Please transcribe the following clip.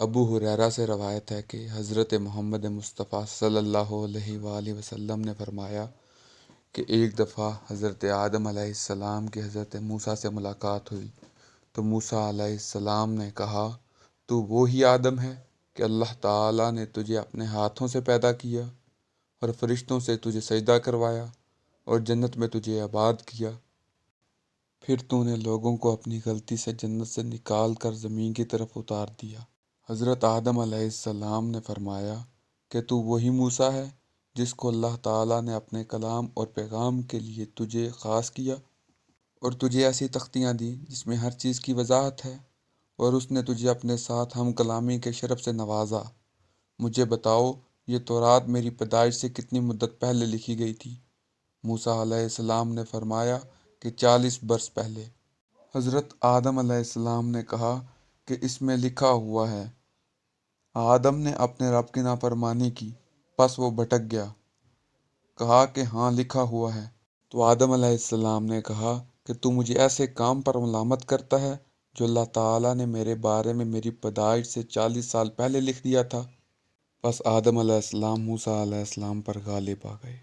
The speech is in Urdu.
ابو ہریرہ سے روایت ہے کہ حضرت محمد مصطفیٰ صلی اللہ علیہ وآلہ وسلم نے فرمایا کہ ایک دفعہ حضرت آدم علیہ السلام کی حضرت موسیٰ سے ملاقات ہوئی تو موسیٰ علیہ السلام نے کہا، تو وہی آدم ہے کہ اللہ تعالیٰ نے تجھے اپنے ہاتھوں سے پیدا کیا اور فرشتوں سے تجھے سجدہ کروایا اور جنت میں تجھے آباد کیا، پھر تو نے لوگوں کو اپنی غلطی سے جنت سے نکال کر زمین کی طرف اتار دیا۔ حضرت آدم علیہ السلام نے فرمایا کہ تو وہی موسیٰ ہے جس کو اللہ تعالیٰ نے اپنے کلام اور پیغام کے لیے تجھے خاص کیا اور تجھے ایسی تختیاں دی جس میں ہر چیز کی وضاحت ہے، اور اس نے تجھے اپنے ساتھ ہم کلامی کے شرف سے نوازا۔ مجھے بتاؤ، یہ تورات میری پیدائش سے کتنی مدت پہلے لکھی گئی تھی؟ موسیٰ علیہ السلام نے فرمایا کہ 40 برس پہلے۔ حضرت آدم علیہ السلام نے کہا کہ اس میں لکھا ہوا ہے۔ آدم نے اپنے رب کی نافرمانی کی، پس وہ بھٹک گیا۔ کہا کہ ہاں لکھا ہوا ہے۔ تو آدم علیہ السلام نے کہا کہ تو مجھے ایسے کام پر ملامت کرتا ہے جو اللہ تعالیٰ نے میرے بارے میں میری پیدائش سے 40 سال پہلے لکھ دیا تھا۔ پس آدم علیہ السلام موسیٰ علیہ السلام پر غالب آ گئے۔